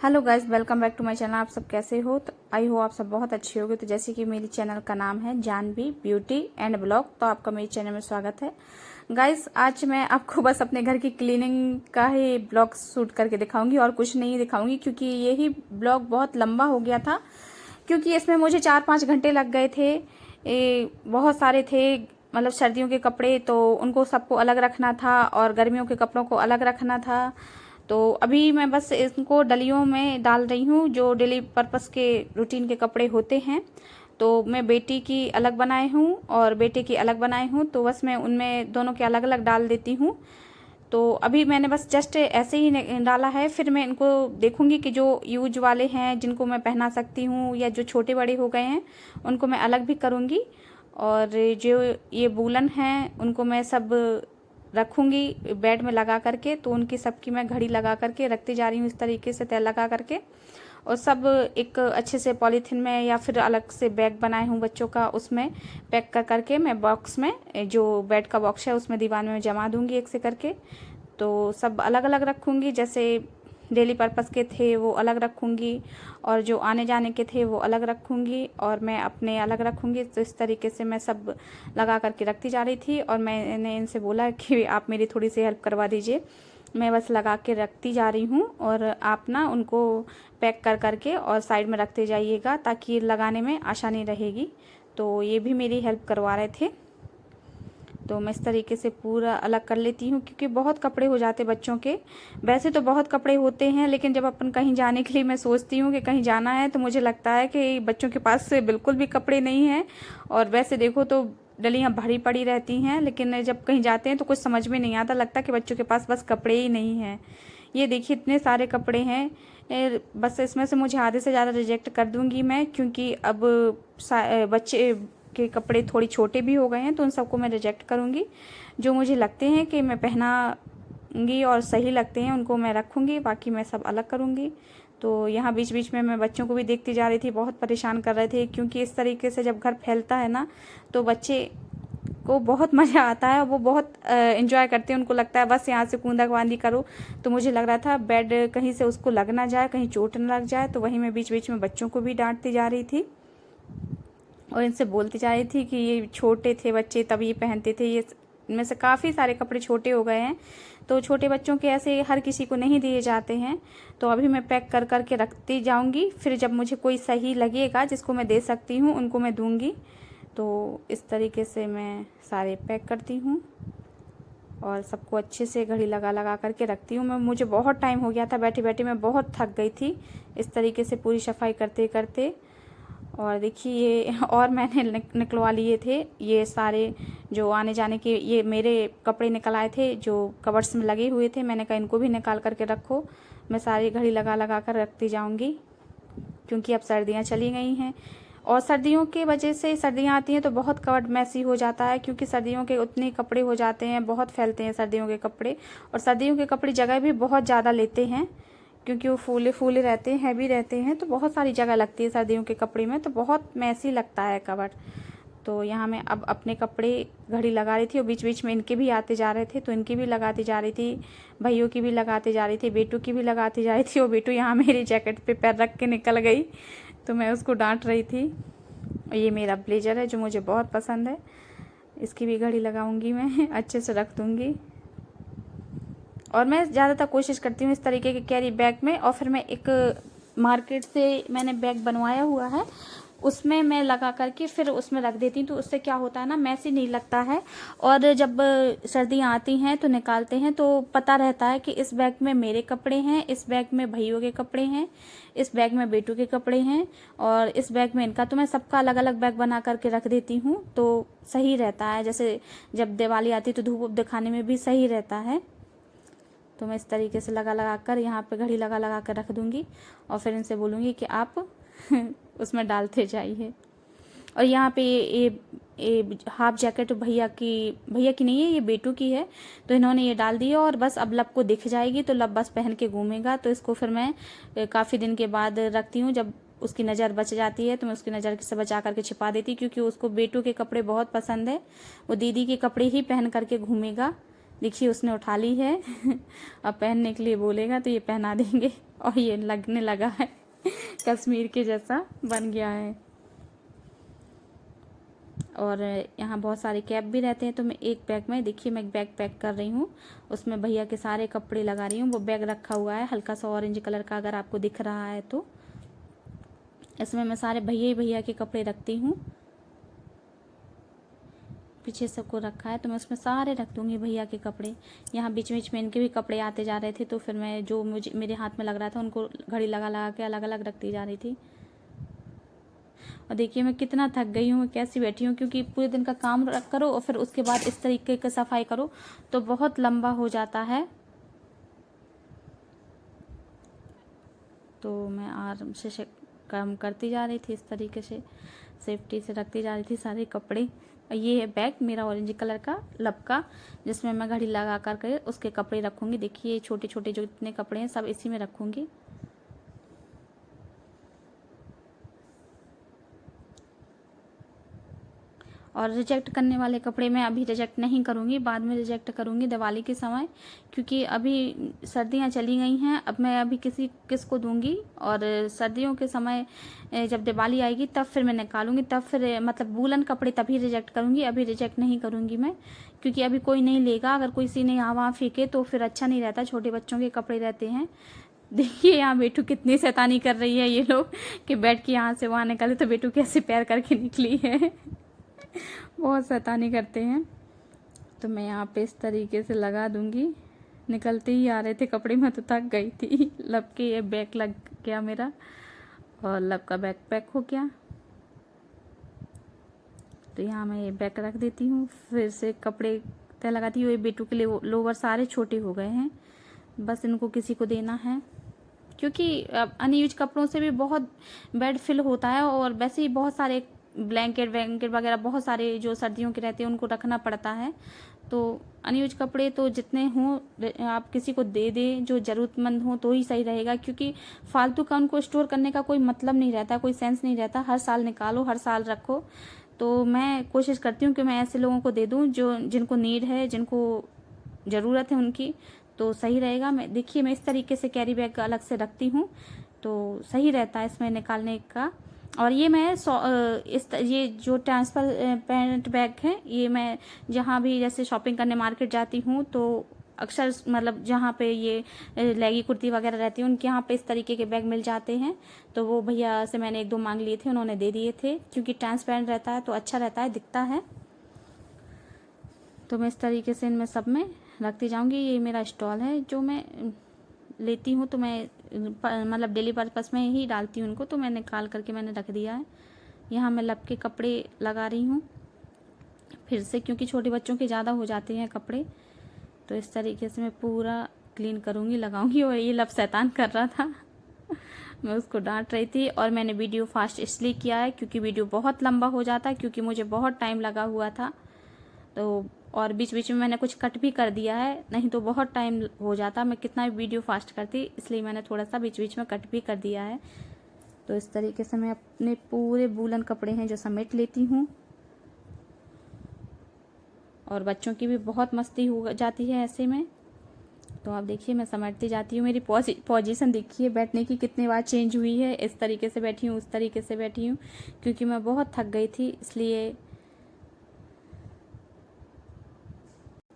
Hello guys, welcome back to my channel. आप सब कैसे हो? तो आई हो आप सब बहुत अच्छे होगे। तो जैसे कि मेरी चैनल का नाम है जानवी ब्यूटी एंड ब्लॉग, तो आपका मेरे चैनल में स्वागत है। गाइस, आज मैं आपको बस अपने घर की क्लीनिंग का ही ब्लॉग शूट करके दिखाऊंगी और कुछ नहीं दिखाऊंगी, क्योंकि यही ब्लॉग बहुत लंबा हो गया था। क्योंकि इसमें मुझे 4-5 घंटे लग गए थे। बहुत सारे थे, मतलब सर्दियों के कपड़े तो उनको सबको अलग रखना था और गर्मियों के कपड़ों को अलग रखना था। तो अभी मैं बस इनको डलियों में डाल रही हूँ, जो डेली पर्पस के रूटीन के कपड़े होते हैं। तो मैं बेटी की अलग बनाई हूँ और बेटे की अलग बनाई हूँ, तो बस मैं उनमें दोनों के अलग अलग डाल देती हूँ। तो अभी मैंने बस जस्ट ऐसे ही डाला है। फिर मैं इनको देखूंगी कि जो यूज वाले हैं, जिनको मैं पहना सकती हूँ, या जो छोटे बड़े हो गए हैं उनको मैं अलग भी करूँगी। और जो ये वूलन हैं उनको मैं सब रखूंगी बेड में लगा करके। तो उनकी सबकी मैं घड़ी लगा करके रखती जा रही हूँ, इस तरीके से तय लगा करके। और सब एक अच्छे से पॉलीथीन में या फिर अलग से बैग बनाए हूँ बच्चों का, उसमें पैक कर करके मैं बॉक्स में, जो बेड का बॉक्स है उसमें दीवार में जमा दूंगी एक से करके। तो सब अलग अलग रखूंगी, जैसे डेली पर्पस के थे वो अलग रखूंगी, और जो आने जाने के थे वो अलग रखूंगी, और मैं अपने अलग रखूंगी। तो इस तरीके से मैं सब लगा करके रखती जा रही थी। और मैंने इनसे बोला कि आप मेरी थोड़ी सी हेल्प करवा दीजिए, मैं बस लगा के रखती जा रही हूँ, और आप ना उनको पैक कर करके और साइड में रखते जाइएगा, ताकि लगाने में आसानी रहेगी। तो ये भी मेरी हेल्प करवा रहे थे। तो मैं इस तरीके से पूरा अलग कर लेती हूँ, क्योंकि बहुत कपड़े हो जाते बच्चों के। वैसे तो बहुत कपड़े होते हैं, लेकिन जब अपन कहीं जाने के लिए मैं सोचती हूँ कि कहीं जाना है, तो मुझे लगता है कि बच्चों के पास से बिल्कुल भी कपड़े नहीं हैं। और वैसे देखो तो डलियाँ भरी पड़ी रहती हैं, लेकिन जब कहीं जाते हैं तो कुछ समझ में नहीं आता, लगता कि बच्चों के पास बस कपड़े ही नहीं हैं। ये देखिए इतने सारे कपड़े हैं। बस इसमें से मुझे आधे से ज़्यादा रिजेक्ट कर दूंगी मैं, क्योंकि अब बच्चे के कपड़े थोड़ी छोटे भी हो गए हैं, तो उन सबको मैं रिजेक्ट करूँगी। जो मुझे लगते हैं कि मैं पहनाऊँगी और सही लगते हैं उनको मैं रखूँगी, बाकी मैं सब अलग करूँगी। तो यहाँ बीच बीच में मैं बच्चों को भी देखती जा रही थी, बहुत परेशान कर रहे थे, क्योंकि इस तरीके से जब घर फैलता है ना, तो बच्चे को बहुत मज़ा आता है, वो बहुत एंजॉय करते हैं। उनको लगता है बस यहाँ से कूंदाकवांदी करो। तो मुझे लग रहा था बेड कहीं से उसको लग ना जाए, कहीं चोट न लग जाए, तो वहीं मैं बीच बीच में बच्चों को भी डांटती जा रही थी और इनसे बोलती जा रही थी कि ये छोटे थे बच्चे तब ये पहनते थे, ये इनमें से काफ़ी सारे कपड़े छोटे हो गए हैं। तो छोटे बच्चों के ऐसे हर किसी को नहीं दिए जाते हैं। तो अभी मैं पैक कर कर के रखती जाऊंगी, फिर जब मुझे कोई सही लगेगा जिसको मैं दे सकती हूँ उनको मैं दूंगी। तो इस तरीके से मैं सारे पैक करती हूँ और सबको अच्छे से घड़ी लगा लगा करके रखती हूँ। मुझे बहुत टाइम हो गया था, बैठी बैठी मैं बहुत थक गई थी इस तरीके से पूरी सफाई करते करते। और देखिए ये और मैंने निकलवा लिए थे ये सारे, जो आने जाने के ये मेरे कपड़े निकल आए थे जो कवर्स में लगे हुए थे। मैंने कहा इनको भी निकाल करके रखो, मैं सारी घड़ी लगा लगा कर रखती जाऊंगी, क्योंकि अब सर्दियां चली गई हैं। और सर्दियों के वजह से, सर्दियां आती हैं तो बहुत कवर्ड मैसी हो जाता है, क्योंकि सर्दियों के उतने कपड़े हो जाते हैं, बहुत फैलते हैं सर्दियों के कपड़े। और सर्दियों के कपड़े जगह भी बहुत ज़्यादा लेते हैं, क्योंकि वो फूले फूले रहते हैं, हैवी रहते हैं, तो बहुत सारी जगह लगती है सर्दियों के कपड़े में, तो बहुत मैसी लगता है कवर। तो यहाँ मैं अब अपने कपड़े घड़ी लगा रही थी, और बीच बीच में इनके भी आते जा रहे थे, तो इनकी भी लगाती जा रही थी, भैयों की भी लगाती जा रही थी, बेटू की भी लगाती जा रही थी। और बेटू यहाँ मेरी जैकेट पे पैर रख के निकल गई, तो मैं उसको डांट रही थी। ये मेरा ब्लेजर है जो मुझे बहुत पसंद है, इसकी भी घड़ी लगाऊंगी मैं, अच्छे से रख दूंगी। और मैं ज़्यादातर कोशिश करती हूँ इस तरीके के कैरी बैग में। और फिर मैं एक मार्केट से मैंने बैग बनवाया हुआ है, उसमें मैं लगा करके फिर उसमें रख देती हूँ। तो उससे क्या होता है ना, मैसी नहीं लगता है। और जब सर्दियाँ आती हैं तो निकालते हैं तो पता रहता है कि इस बैग में मेरे कपड़े हैं, इस बैग में भैयों के कपड़े हैं, इस बैग में बेटू के कपड़े हैं, और इस बैग में इनका। तो मैं सबका अलग अलग बैग बना करके रख देती हूँ, तो सही रहता है। जैसे जब दिवाली आती है तो धूप दिखाने में भी सही रहता है। तो मैं इस तरीके से लगा लगा कर यहाँ पे घड़ी लगा लगा कर रख दूँगी, और फिर इनसे बोलूँगी कि आप उसमें डालते जाइए। और यहाँ पे ये हाफ जैकेट भैया की नहीं है, ये बेटू की है, तो इन्होंने ये डाल दी है। और बस अब लब को दिख जाएगी तो लब बस पहन के घूमेगा। तो इसको फिर मैं काफ़ी दिन के बाद रखती हूँ, जब उसकी नज़र बच जाती है तो मैं उसकी नज़र से बचा करके छिपा देती, क्योंकि उसको बेटू के कपड़े बहुत पसंद है, वो दीदी के कपड़े ही पहन करके घूमेगा। देखिए उसने उठा ली है। अब पहनने के लिए बोलेगा तो ये पहना देंगे। और ये लगने लगा है कश्मीर के जैसा बन गया है। और यहाँ बहुत सारे कैप भी रहते हैं, तो मैं एक बैग में, देखिए मैं एक बैग पैक कर रही हूँ, उसमें भैया के सारे कपड़े लगा रही हूँ। वो बैग रखा हुआ है हल्का सा ऑरेंज कलर का, अगर आपको दिख रहा है तो। इसमें मैं सारे भैया ही भैया के कपड़े रखती हूँ। पीछे सबको रखा है तो मैं उसमें सारे रख दूँगी भैया के कपड़े। यहाँ बीच बीच में इनके भी कपड़े आते जा रहे थे, तो फिर मैं जो मुझे मेरे हाथ में लग रहा था उनको घड़ी लगा लगा के अलग अलग रखती जा रही थी। और देखिए मैं कितना थक गई हूँ, मैं कैसी बैठी हूँ, क्योंकि पूरे दिन का काम करो और फिर उसके बाद इस तरीके की सफाई करो तो बहुत लंबा हो जाता है। तो मैं आराम से काम करती जा रही थी, इस तरीके से सेफ्टी से रखती जा रही थी सारे कपड़े। ये है बैग मेरा ऑरेंज कलर का लब का, जिसमें मैं घड़ी लगा करके उसके कपड़े रखूँगी। देखिए छोटे छोटे जो इतने कपड़े हैं सब इसी में रखूँगी। और रिजेक्ट करने वाले कपड़े मैं अभी रिजेक्ट नहीं करूँगी, बाद में रिजेक्ट करूँगी दिवाली के समय, क्योंकि अभी सर्दियाँ चली गई हैं। अब मैं अभी किसको दूँगी, और सर्दियों के समय जब दिवाली आएगी तब फिर मैं निकालूँगी, तब फिर मतलब वूलन कपड़े तभी रिजेक्ट करूँगी, अभी रिजेक्ट नहीं करूँगी मैं, क्योंकि अभी कोई नहीं लेगा। अगर कोई सी ने यहाँ वहाँ फेंके तो फिर अच्छा नहीं रहता, छोटे बच्चों के कपड़े रहते हैं। देखिए यहाँ बेटू कितनी शैतानी कर रही है ये लोग, कि बैठ के यहाँ से वहाँ निकले, तो बेटू कैसे पैर करके निकली है। बहुत शैतानी करते हैं। तो मैं यहाँ पे इस तरीके से लगा दूंगी। निकलते ही आ रहे थे कपड़े, मैं तो थक गई थी। लब के ये बैग लग गया मेरा, और लब का बैग पैक हो गया। तो यहाँ मैं ये बैग रख देती हूँ, फिर से कपड़े तय लगाती हूँ। ये बेटू के लिए लोवर सारे छोटे हो गए हैं, बस इनको किसी को देना है, क्योंकि अनयूज कपड़ों से भी बहुत बेड फिल होता है। और वैसे ही बहुत सारे ब्लैंकेट वैंकेट वगैरह बहुत सारे जो सर्दियों के रहते हैं उनको रखना पड़ता है। तो अनयूज कपड़े तो जितने हों आप किसी को दे दें जो ज़रूरतमंद हो, तो ही सही रहेगा, क्योंकि फालतू का उनको स्टोर करने का कोई मतलब नहीं रहता, कोई सेंस नहीं रहता। हर साल निकालो, हर साल रखो। तो मैं कोशिश करती हूँ कि मैं ऐसे लोगों को दे दूँ जो जिनको नीड है, जिनको ज़रूरत है उनकी, तो सही रहेगा। मैं देखिए मैं इस तरीके से कैरी बैग अलग से रखती हूँ, तो सही रहता है इसमें निकालने का। और ये मैं ये जो ट्रांसपेरेंट बैग है, ये मैं जहाँ भी जैसे शॉपिंग करने मार्केट जाती हूँ तो अक्सर मतलब जहाँ पे ये लेगी कुर्ती वगैरह रहती है उनके यहाँ पे इस तरीके के बैग मिल जाते हैं। तो वो भैया से मैंने एक दो मांग लिए थे, उन्होंने दे दिए थे, क्योंकि ट्रांसपेरेंट रहता है तो अच्छा रहता है, दिखता है। तो मैं इस तरीके से इनमें सब में रखती जाऊँगी। ये मेरा स्टॉल है जो मैं लेती हूँ, तो मैं मतलब डेली पर्पस में ही डालती हूँ उनको, तो मैं निकाल करके मैंने रख दिया है। यहाँ मैं लब के कपड़े लगा रही हूँ फिर से, क्योंकि छोटे बच्चों के ज़्यादा हो जाते हैं कपड़े। तो इस तरीके से मैं पूरा क्लीन करूँगी, लगाऊंगी। और ये लब शैतान कर रहा था मैं उसको डांट रही थी। और मैंने वीडियो फास्ट इसलिए किया है क्योंकि वीडियो बहुत लंबा हो जाता है, क्योंकि मुझे बहुत टाइम लगा हुआ था। तो और बीच बीच में मैंने कुछ कट भी कर दिया है, नहीं तो बहुत टाइम हो जाता, मैं कितना भी वीडियो फास्ट करती, इसलिए मैंने थोड़ा सा बीच बीच में कट भी कर दिया है। तो इस तरीके से मैं अपने पूरे वूलन कपड़े हैं जो समेट लेती हूँ। और बच्चों की भी बहुत मस्ती हो जाती है ऐसे में। तो आप देखिए मैं समेटती जाती हूँ। मेरी पोजीशन देखिए बैठने की कितनी बार चेंज हुई है, इस तरीके से बैठी हूँ, उस तरीके से बैठी हूँ, क्योंकि मैं बहुत थक गई थी इसलिए।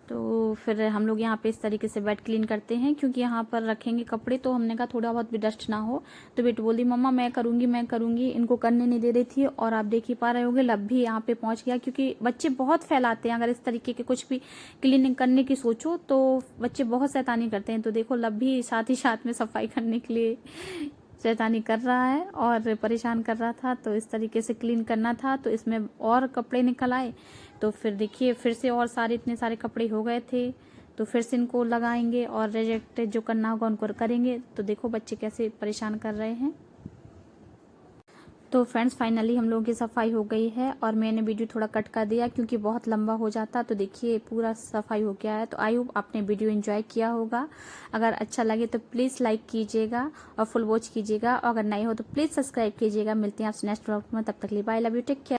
तो फिर हम लोग यहाँ पे इस तरीके से बेड क्लीन करते हैं, क्योंकि यहाँ पर रखेंगे कपड़े, तो हमने कहा थोड़ा बहुत भी डस्ट ना हो। तो बेटी बोली मम्मा मैं करूँगी, इनको करने नहीं दे रही थी। और आप देख ही पा रहे होंगे लब भी यहाँ पे पहुँच गया, क्योंकि बच्चे बहुत फैलाते हैं। अगर इस तरीके के कुछ भी क्लीनिंग करने की सोचो तो बच्चे बहुत शैतानी करते हैं। तो देखो लब भी साथ ही साथ में सफाई करने के लिए शैतानी कर रहा है और परेशान कर रहा था। तो इस तरीके से क्लीन करना था, तो इसमें और कपड़े निकल आए। तो फिर देखिए फिर से और सारे इतने सारे कपड़े हो गए थे, तो फिर से इनको लगाएंगे और रिजेक्ट जो करना होगा उनको करेंगे। तो देखो बच्चे कैसे परेशान कर रहे हैं। तो फ्रेंड्स फाइनली हम लोगों की सफाई हो गई है, और मैंने वीडियो थोड़ा कट कर दिया क्योंकि बहुत लंबा हो जाता। तो देखिए पूरा सफाई हो गया है। तो आई होप आपने वीडियो एंजॉय किया होगा। अगर अच्छा लगे तो प्लीज़ लाइक कीजिएगा और फुल वॉच कीजिएगा, और अगर नहीं हो तो प्लीज़ सब्सक्राइब कीजिएगा। मिलते हैं आपसे नेक्स्ट व्लॉग में, तब तक के लिए bye, love you, take care.